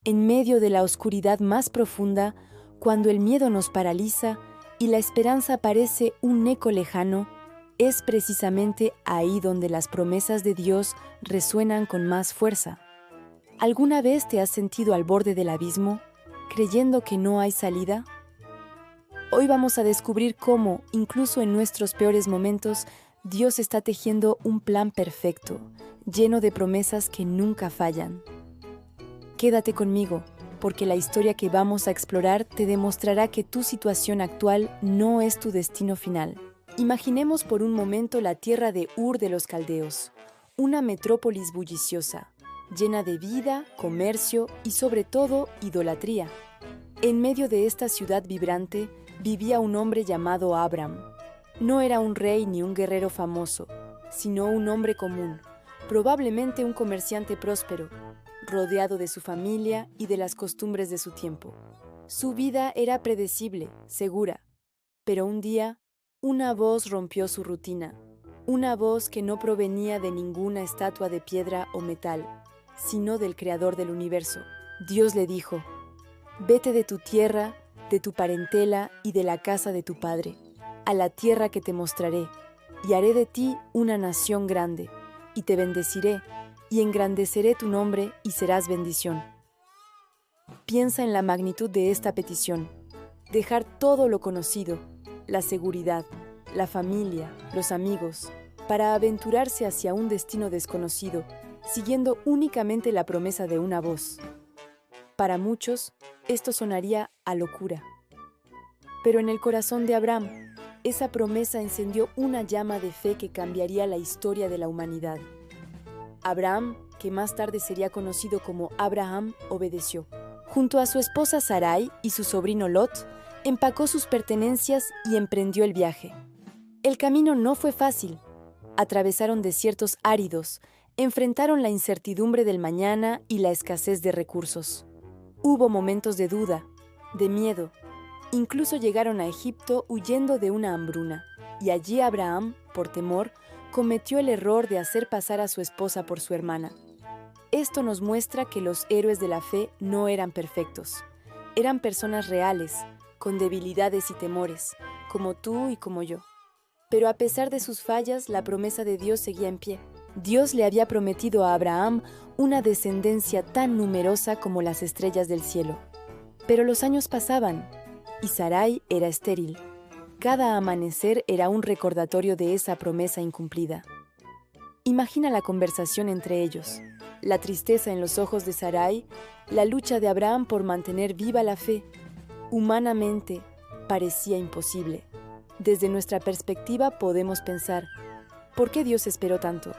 En medio de la oscuridad más profunda, cuando el miedo nos paraliza y la esperanza parece un eco lejano, es precisamente ahí donde las promesas de Dios resuenan con más fuerza. ¿Alguna vez te has sentido al borde del abismo, creyendo que no hay salida? Hoy vamos a descubrir cómo, incluso en nuestros peores momentos, Dios está tejiendo un plan perfecto, lleno de promesas que nunca fallan. Quédate conmigo, porque la historia que vamos a explorar te demostrará que tu situación actual no es tu destino final. Imaginemos por un momento la tierra de Ur de los Caldeos, una metrópolis bulliciosa, llena de vida, comercio y sobre todo idolatría. En medio de esta ciudad vibrante vivía un hombre llamado Abram. No era un rey ni un guerrero famoso, sino un hombre común, probablemente un comerciante próspero, rodeado de su familia y de las costumbres de su tiempo. Su vida era predecible, segura, pero un día, una voz rompió su rutina, una voz que no provenía de ninguna estatua de piedra o metal, sino del Creador del universo. Dios le dijo: «Vete de tu tierra, de tu parentela y de la casa de tu padre, a la tierra que te mostraré, y haré de ti una nación grande, y te bendeciré, y engrandeceré tu nombre y serás bendición». Piensa en la magnitud de esta petición: dejar todo lo conocido, la seguridad, la familia, los amigos, para aventurarse hacia un destino desconocido, siguiendo únicamente la promesa de una voz. Para muchos, esto sonaría a locura. Pero en el corazón de Abraham, esa promesa encendió una llama de fe que cambiaría la historia de la humanidad. Abraham, que más tarde sería conocido como Abraham, obedeció. Junto a su esposa Sarai y su sobrino Lot, empacó sus pertenencias y emprendió el viaje. El camino no fue fácil. Atravesaron desiertos áridos, enfrentaron la incertidumbre del mañana y la escasez de recursos. Hubo momentos de duda, de miedo. Incluso llegaron a Egipto huyendo de una hambruna, y allí Abraham, por temor, cometió el error de hacer pasar a su esposa por su hermana. Esto nos muestra que los héroes de la fe no eran perfectos. Eran personas reales, con debilidades y temores, como tú y como yo. Pero a pesar de sus fallas, la promesa de Dios seguía en pie. Dios le había prometido a Abraham una descendencia tan numerosa como las estrellas del cielo. Pero los años pasaban, y Sarai era estéril. Cada amanecer era un recordatorio de esa promesa incumplida. Imagina la conversación entre ellos, la tristeza en los ojos de Sarai, la lucha de Abraham por mantener viva la fe. Humanamente, parecía imposible. Desde nuestra perspectiva podemos pensar: ¿por qué Dios esperó tanto?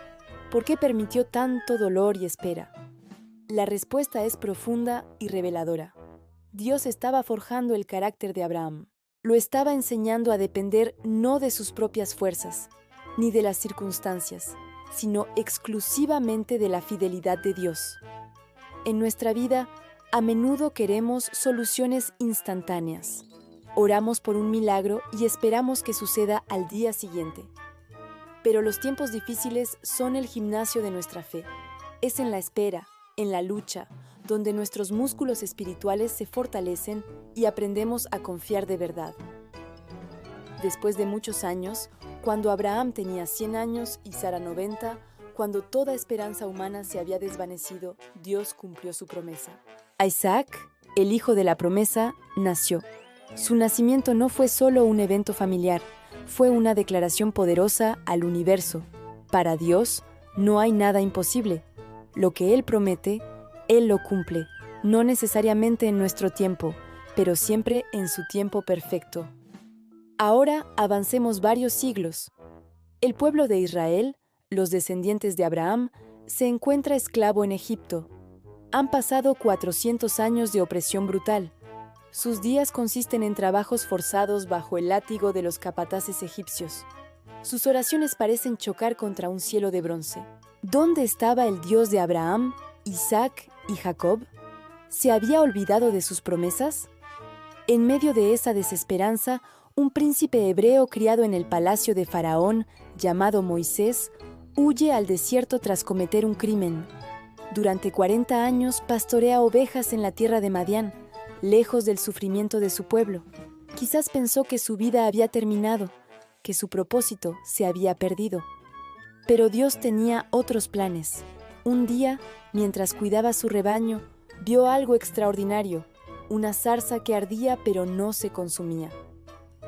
¿Por qué permitió tanto dolor y espera? La respuesta es profunda y reveladora. Dios estaba forjando el carácter de Abraham. Lo estaba enseñando a depender no de sus propias fuerzas, ni de las circunstancias, sino exclusivamente de la fidelidad de Dios. En nuestra vida, a menudo queremos soluciones instantáneas. Oramos por un milagro y esperamos que suceda al día siguiente. Pero los tiempos difíciles son el gimnasio de nuestra fe. Es en la espera, en la lucha, donde nuestros músculos espirituales se fortalecen y aprendemos a confiar de verdad. Después de muchos años, cuando Abraham tenía 100 años y Sara 90, cuando toda esperanza humana se había desvanecido, Dios cumplió su promesa. Isaac, el hijo de la promesa, nació. Su nacimiento no fue solo un evento familiar, fue una declaración poderosa al universo. Para Dios, no hay nada imposible. Lo que Él promete, Él lo cumple, no necesariamente en nuestro tiempo, pero siempre en su tiempo perfecto. Ahora avancemos varios siglos. El pueblo de Israel, los descendientes de Abraham, se encuentra esclavo en Egipto. Han pasado 400 años de opresión brutal. Sus días consisten en trabajos forzados bajo el látigo de los capataces egipcios. Sus oraciones parecen chocar contra un cielo de bronce. ¿Dónde estaba el Dios de Abraham, Isaac y Jacob? ¿Se había olvidado de sus promesas? En medio de esa desesperanza, un príncipe hebreo criado en el palacio de Faraón, llamado Moisés, huye al desierto tras cometer un crimen. Durante 40 años pastorea ovejas en la tierra de Madián, lejos del sufrimiento de su pueblo. Quizás pensó que su vida había terminado, que su propósito se había perdido. Pero Dios tenía otros planes. Un día, mientras cuidaba su rebaño, vio algo extraordinario, una zarza que ardía pero no se consumía.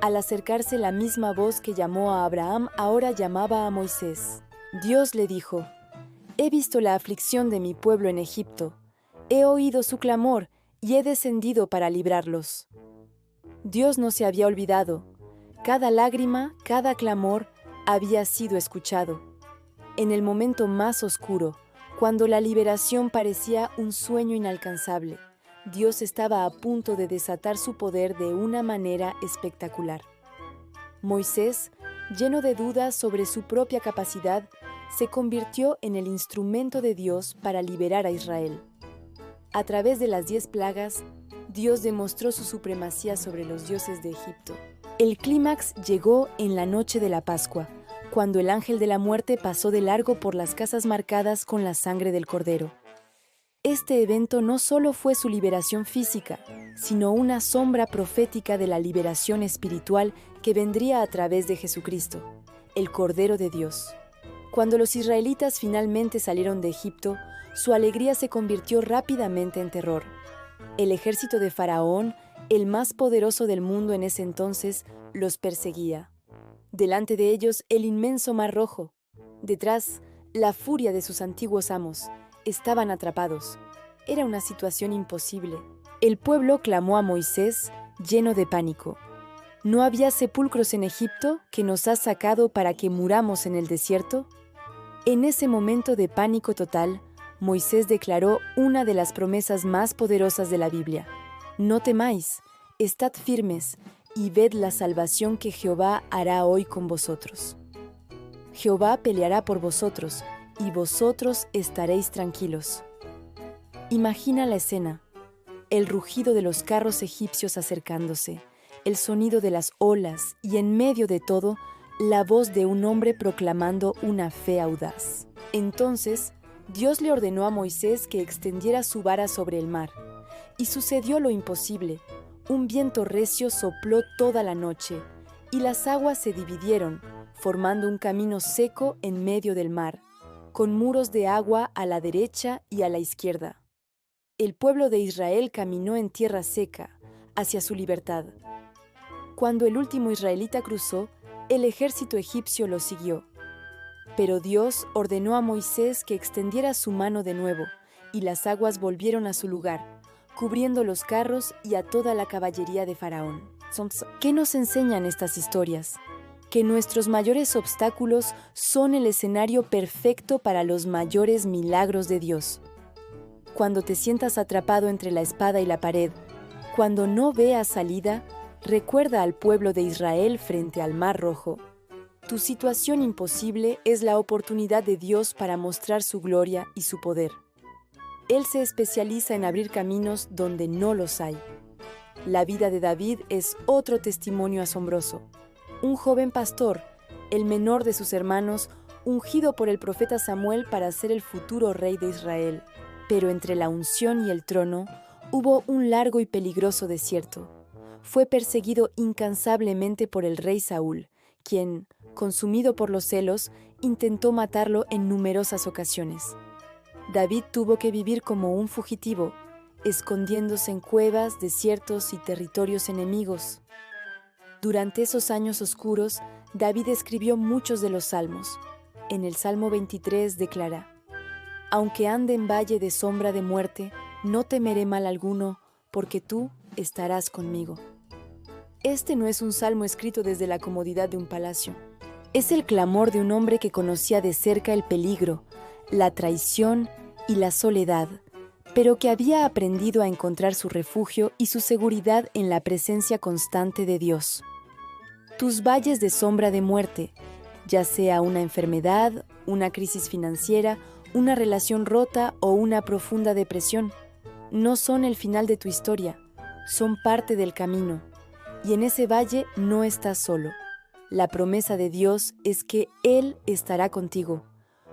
Al acercarse la misma voz que llamó a Abraham, ahora llamaba a Moisés. Dios le dijo: «He visto la aflicción de mi pueblo en Egipto, he oído su clamor y he descendido para librarlos». Dios no se había olvidado. Cada lágrima, cada clamor había sido escuchado. En el momento más oscuro, cuando la liberación parecía un sueño inalcanzable, Dios estaba a punto de desatar su poder de una manera espectacular. Moisés, lleno de dudas sobre su propia capacidad, se convirtió en el instrumento de Dios para liberar a Israel. A través de las 10 plagas, Dios demostró su supremacía sobre los dioses de Egipto. El clímax llegó en la noche de la Pascua, cuando el ángel de la muerte pasó de largo por las casas marcadas con la sangre del Cordero. Este evento no solo fue su liberación física, sino una sombra profética de la liberación espiritual que vendría a través de Jesucristo, el Cordero de Dios. Cuando los israelitas finalmente salieron de Egipto, su alegría se convirtió rápidamente en terror. El ejército de Faraón, el más poderoso del mundo en ese entonces, los perseguía. Delante de ellos, el inmenso Mar Rojo. Detrás, la furia de sus antiguos amos. Estaban atrapados. Era una situación imposible. El pueblo clamó a Moisés, lleno de pánico. ¿No había sepulcros en Egipto que nos has sacado para que muramos en el desierto? En ese momento de pánico total, Moisés declaró una de las promesas más poderosas de la Biblia. No temáis, estad firmes y ved la salvación que Jehová hará hoy con vosotros. Jehová peleará por vosotros, y vosotros estaréis tranquilos. Imagina la escena: el rugido de los carros egipcios acercándose, el sonido de las olas y en medio de todo, la voz de un hombre proclamando una fe audaz. Entonces, Dios le ordenó a Moisés que extendiera su vara sobre el mar, y sucedió lo imposible. Un viento recio sopló toda la noche, y las aguas se dividieron, formando un camino seco en medio del mar, con muros de agua a la derecha y a la izquierda. El pueblo de Israel caminó en tierra seca, hacia su libertad. Cuando el último israelita cruzó, el ejército egipcio lo siguió. Pero Dios ordenó a Moisés que extendiera su mano de nuevo, y las aguas volvieron a su lugar, cubriendo los carros y a toda la caballería de Faraón. ¿Qué nos enseñan estas historias? Que nuestros mayores obstáculos son el escenario perfecto para los mayores milagros de Dios. Cuando te sientas atrapado entre la espada y la pared, cuando no veas salida, recuerda al pueblo de Israel frente al Mar Rojo. Tu situación imposible es la oportunidad de Dios para mostrar su gloria y su poder. Él se especializa en abrir caminos donde no los hay. La vida de David es otro testimonio asombroso. Un joven pastor, el menor de sus hermanos, ungido por el profeta Samuel para ser el futuro rey de Israel. Pero entre la unción y el trono hubo un largo y peligroso desierto. Fue perseguido incansablemente por el rey Saúl, quien, consumido por los celos, intentó matarlo en numerosas ocasiones. David tuvo que vivir como un fugitivo, escondiéndose en cuevas, desiertos y territorios enemigos. Durante esos años oscuros, David escribió muchos de los salmos. En el Salmo 23 declara: «Aunque ande en valle de sombra de muerte, no temeré mal alguno, porque tú estarás conmigo». Este no es un salmo escrito desde la comodidad de un palacio. Es el clamor de un hombre que conocía de cerca el peligro, la traición y la soledad, pero que había aprendido a encontrar su refugio y su seguridad en la presencia constante de Dios. Tus valles de sombra de muerte, ya sea una enfermedad, una crisis financiera, una relación rota o una profunda depresión, no son el final de tu historia, son parte del camino. Y en ese valle no estás solo. La promesa de Dios es que Él estará contigo.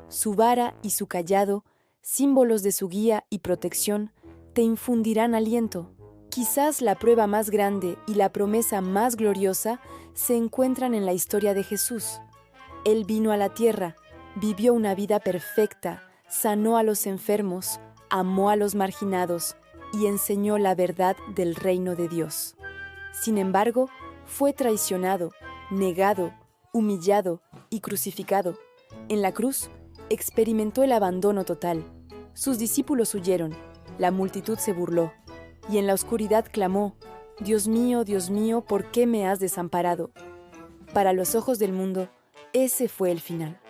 Su vara y su cayado símbolos de su guía y protección, te infundirán aliento. Quizás la prueba más grande y la promesa más gloriosa se encuentran en la historia de Jesús. Él vino a la tierra, vivió una vida perfecta, sanó a los enfermos, amó a los marginados y enseñó la verdad del reino de Dios. Sin embargo, fue traicionado, negado, humillado y crucificado. En la cruz, experimentó el abandono total. Sus discípulos huyeron, la multitud se burló, y en la oscuridad clamó: Dios mío, ¿por qué me has desamparado? Para los ojos del mundo, ese fue el final,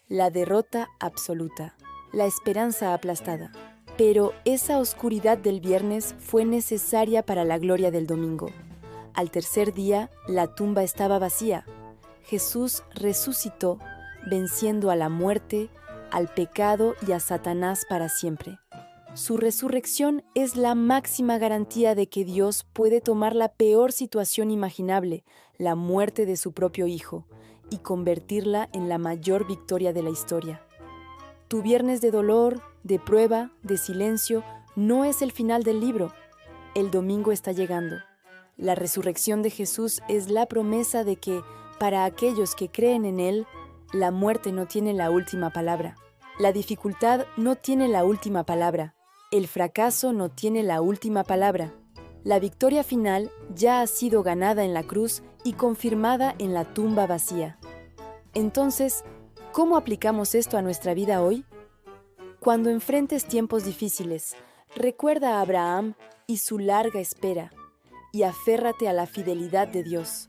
la derrota absoluta, la esperanza aplastada. Pero esa oscuridad del viernes fue necesaria para la gloria del domingo. Al tercer día, la tumba estaba vacía. Jesús resucitó, venciendo a la muerte, al pecado y a Satanás para siempre. Su resurrección es la máxima garantía de que Dios puede tomar la peor situación imaginable, la muerte de su propio Hijo, y convertirla en la mayor victoria de la historia. Tu viernes de dolor, de prueba, de silencio, no es el final del libro. El domingo está llegando. La resurrección de Jesús es la promesa de que, para aquellos que creen en Él, la muerte no tiene la última palabra. La dificultad no tiene la última palabra. El fracaso no tiene la última palabra. La victoria final ya ha sido ganada en la cruz y confirmada en la tumba vacía. Entonces, ¿cómo aplicamos esto a nuestra vida hoy? Cuando enfrentes tiempos difíciles, recuerda a Abraham y su larga espera, y aférrate a la fidelidad de Dios.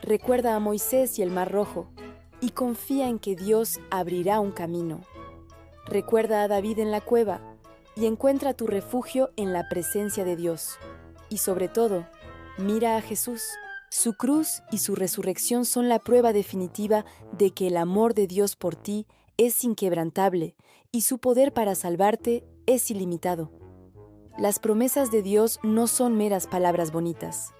Recuerda a Moisés y el Mar Rojo, y confía en que Dios abrirá un camino. Recuerda a David en la cueva, y encuentra tu refugio en la presencia de Dios. Y sobre todo, mira a Jesús. Su cruz y su resurrección son la prueba definitiva de que el amor de Dios por ti es inquebrantable y su poder para salvarte es ilimitado. Las promesas de Dios no son meras palabras bonitas.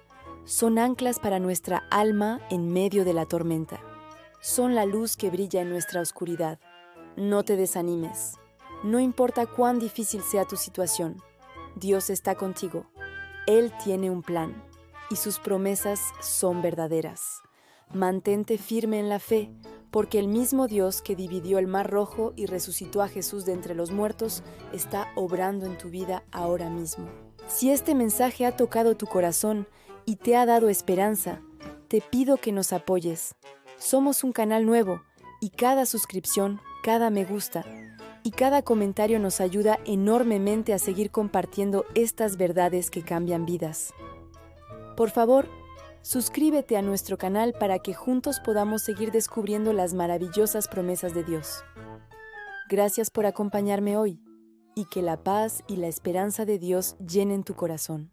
Son anclas para nuestra alma en medio de la tormenta. Son la luz que brilla en nuestra oscuridad. No te desanimes. No importa cuán difícil sea tu situación, Dios está contigo. Él tiene un plan y sus promesas son verdaderas. Mantente firme en la fe, porque el mismo Dios que dividió el Mar Rojo y resucitó a Jesús de entre los muertos está obrando en tu vida ahora mismo. Si este mensaje ha tocado tu corazón y te ha dado esperanza, te pido que nos apoyes. Somos un canal nuevo y cada suscripción, cada me gusta y cada comentario nos ayuda enormemente a seguir compartiendo estas verdades que cambian vidas. Por favor, suscríbete a nuestro canal para que juntos podamos seguir descubriendo las maravillosas promesas de Dios. Gracias por acompañarme hoy y que la paz y la esperanza de Dios llenen tu corazón.